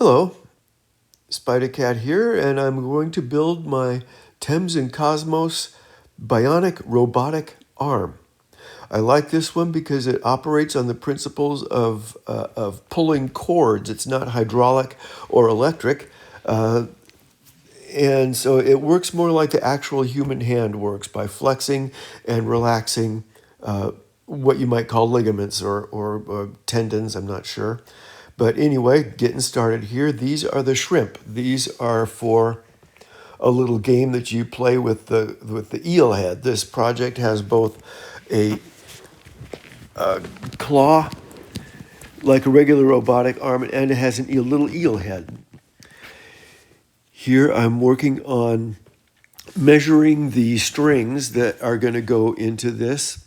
Hello, Spider-Cat here, and I'm going to build my Thames and Cosmos Bionic Robotic Arm. I like this one because it operates on the principles of pulling cords. It's not hydraulic or electric, and so it works more like the actual human hand works by flexing and relaxing what you might call ligaments or tendons, I'm not sure. But anyway, getting started here. These are the shrimp. These are for a little game that you play with the eel head. This project has both a claw like a regular robotic arm, and it has a little eel head. Here I'm working on measuring the strings that are going to go into this.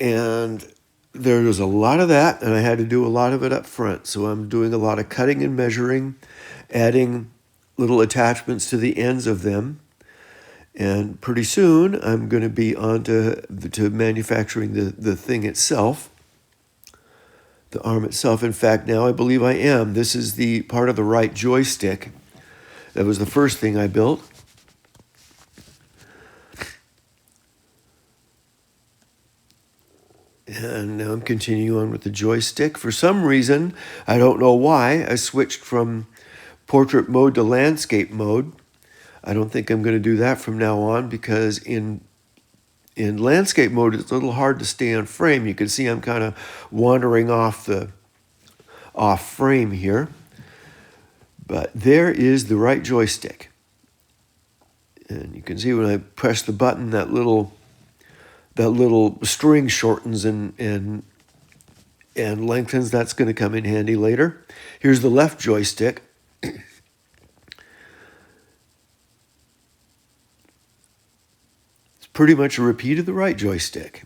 And there was a lot of that, and I had to do a lot of it up front. So I'm doing a lot of cutting and measuring, adding little attachments to the ends of them. And pretty soon I'm going to be on to manufacturing the thing itself, the arm itself. In fact, now I believe I am. This is the part of the right joystick. That was the first thing I built. And now I'm continuing on with the joystick. For some reason, I don't know why, I switched from portrait mode to landscape mode. I don't think I'm going to do that from now on because in landscape mode, it's a little hard to stay on frame. You can see I'm kind of wandering off frame here. But there is the right joystick. And you can see when I press the button, that little string shortens and lengthens. That's going to come in handy later. Here's the left joystick. It's pretty much a repeat of the right joystick.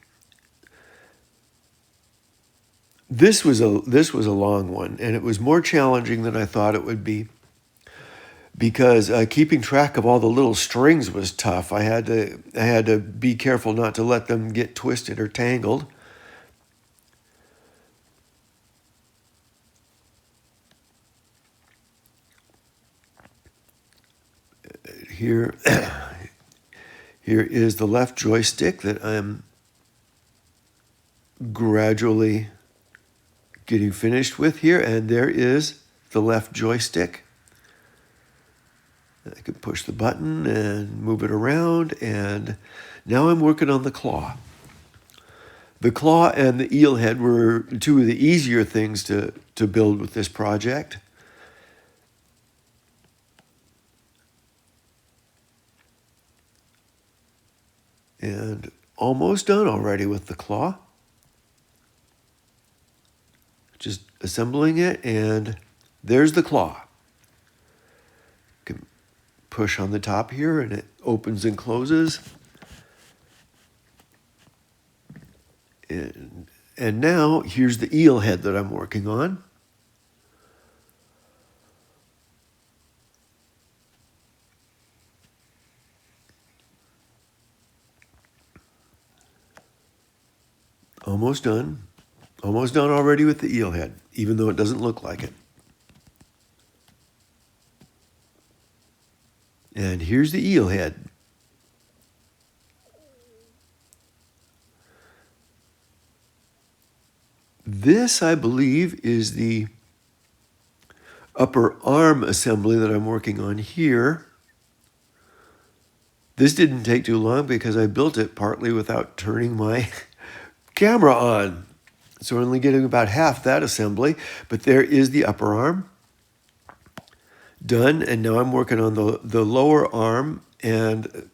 This was a long one, and it was more challenging than I thought it would be because keeping track of all the little strings was tough. I had to be careful not to let them get twisted or tangled. Here is the left joystick that I'm gradually getting finished with here, and there is the left joystick. I can push the button and move it around, and now I'm working on the claw. The claw and the eel head were two of the easier things to build with this project. And almost done already with the claw. Just assembling it, and there's the claw. You can push on the top here, and it opens and closes. And now here's the eel head that I'm working on. Almost done. Almost done already with the eel head, even though it doesn't look like it. And here's the eel head. This, I believe, is the upper arm assembly that I'm working on here. This didn't take too long because I built it partly without turning my camera on. So we're only getting about half that assembly, but there is the upper arm done. And now I'm working on the lower arm, and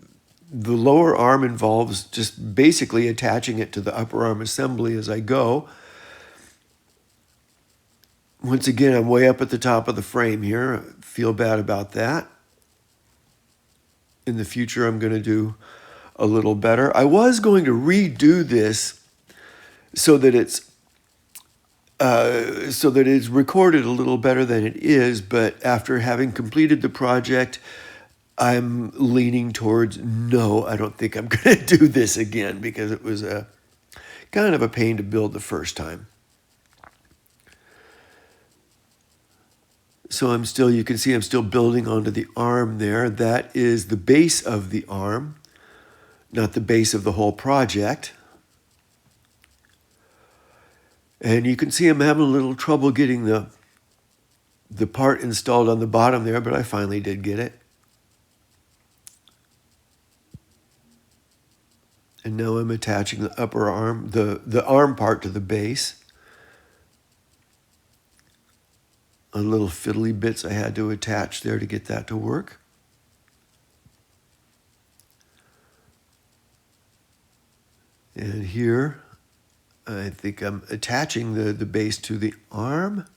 the lower arm involves just basically attaching it to the upper arm assembly as I go. Once again, I'm way up at the top of the frame here. I feel bad about that. In the future, I'm going to do a little better. I was going to redo this so that it's recorded a little better than it is, but after having completed the project, I'm leaning towards no, I don't think I'm going to do this again because it was kind of a pain to build the first time. So you can see I'm still building onto the arm there. That is the base of the arm, not the base of the whole project. And you can see I'm having a little trouble getting the part installed on the bottom there, but I finally did get it. And now I'm attaching the upper arm, the arm part to the base. On little fiddly bits I had to attach there to get that to work. And here, I think I'm attaching the base to the arm.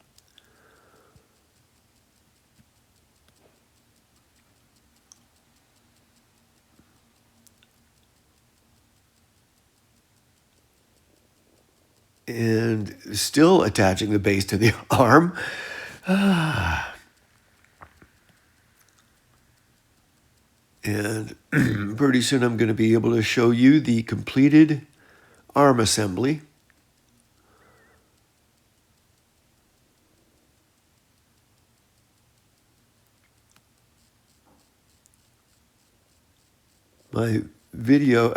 And still attaching the base to the arm. And pretty soon I'm going to be able to show you the completed arm assembly. My video,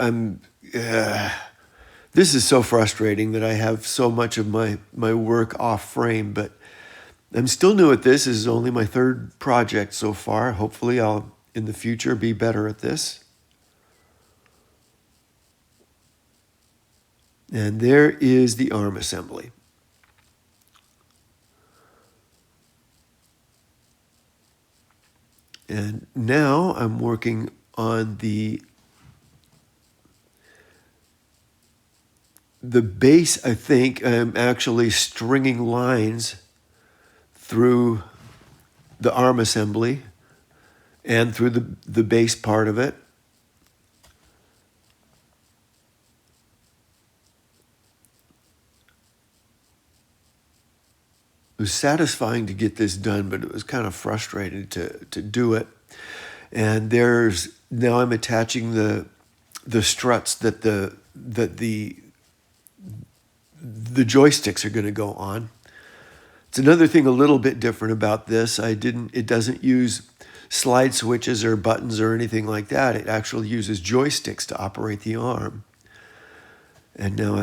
this is so frustrating that I have so much of my work off frame, but I'm still new at this. This is only my third project so far. Hopefully I'll, in the future, be better at this. And there is the arm assembly. And now I'm working on the base. I think I'm actually stringing lines through the arm assembly and through the base part of it. It was satisfying to get this done, but it was kind of frustrating to do it. And now I'm attaching the struts that the joysticks are going to go on. It's another thing a little bit different about this. It doesn't use slide switches or buttons or anything like that. It actually uses joysticks to operate the arm. And now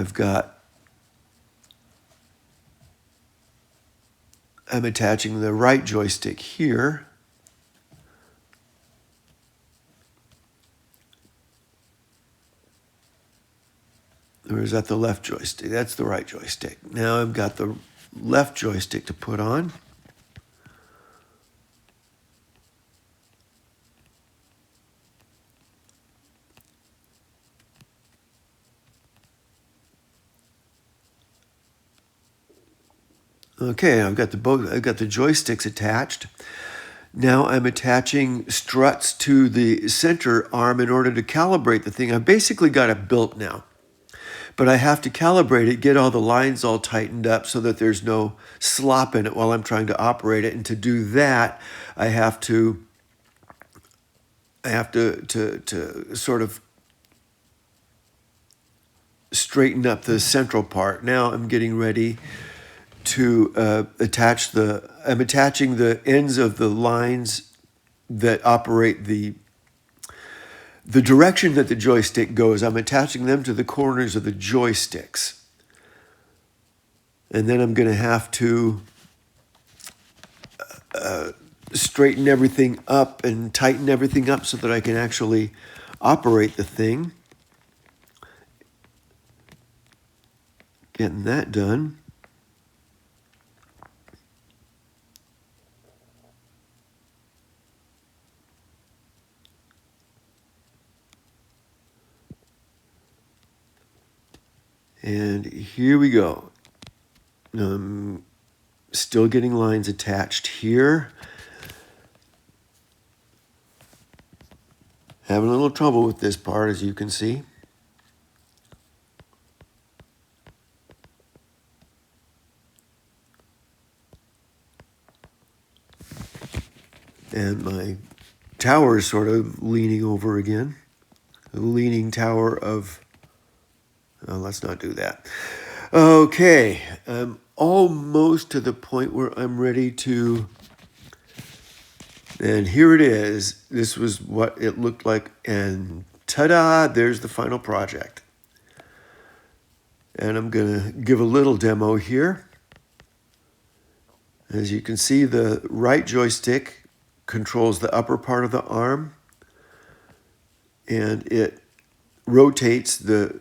I'm attaching the right joystick here. Or is that the left joystick? That's the right joystick. Now I've got the left joystick to put on. Okay, I've got the joysticks attached. Now I'm attaching struts to the center arm in order to calibrate the thing. I've basically got it built now, but I have to calibrate it, get all the lines all tightened up so that there's no slop in it while I'm trying to operate it. And to do that, I have to sort of straighten up the central part. Now I'm getting ready to I'm attaching the ends of the lines that operate the direction that the joystick goes. I'm attaching them to the corners of the joysticks. And then I'm going to have to straighten everything up and tighten everything up so that I can actually operate the thing. Getting that done. And here we go. I'm still getting lines attached here. Having a little trouble with this part, as you can see. And my tower is sort of leaning over again. The leaning tower of... Oh, let's not do that. Okay, I'm almost to the point where I'm ready to And here it is. This was what it looked like, and ta-da, there's the final project. And I'm going to give a little demo here. As you can see, the right joystick controls the upper part of the arm, and it rotates the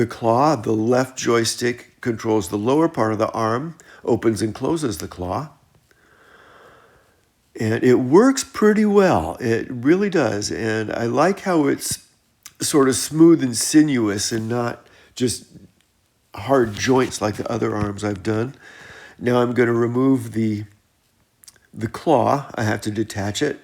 claw. The left joystick controls the lower part of the arm, opens and closes the claw. And it works pretty well. It really does. And I like how it's sort of smooth and sinuous and not just hard joints like the other arms I've done. Now I'm going to remove the claw. I have to detach it.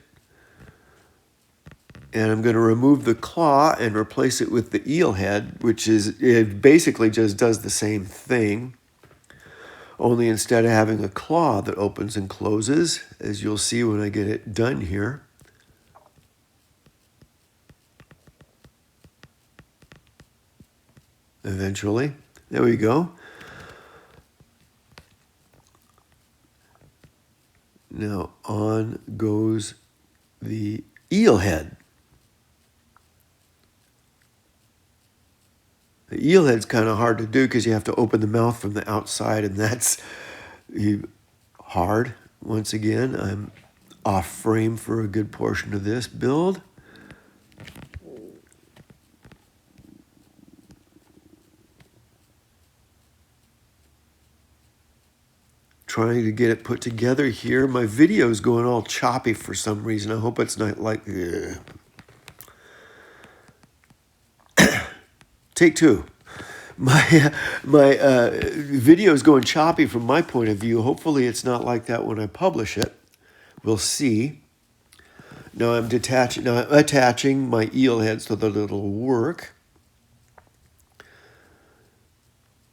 And I'm going to remove the claw and replace it with the eel head, which is, it basically just does the same thing. Only instead of having a claw that opens and closes, as you'll see when I get it done here. Eventually. There we go. Now on goes the eel head. The eel head's kind of hard to do because you have to open the mouth from the outside, and that's hard. Once again, I'm off frame for a good portion of this build. Trying to get it put together here. My video's going all choppy for some reason. I hope it's not like... Take two. My video is going choppy from my point of view. Hopefully it's not like that when I publish it. We'll see. Now I'm attaching my eel head so that it'll work.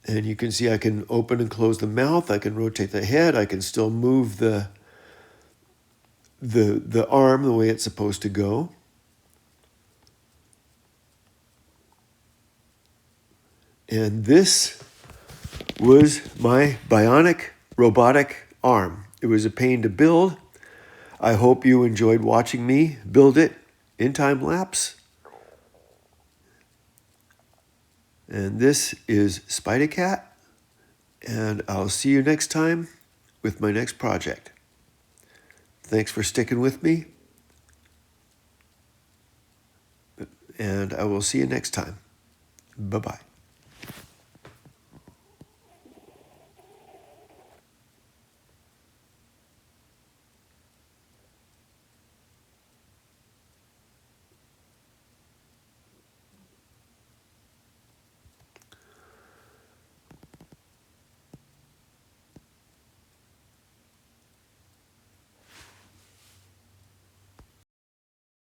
And you can see I can open and close the mouth. I can rotate the head. I can still move the arm the way it's supposed to go. And this was my bionic robotic arm. It was a pain to build. I hope you enjoyed watching me build it in time-lapse. And this is Spider-Cat, and I'll see you next time with my next project. Thanks for sticking with me, and I will see you next time. Bye-bye.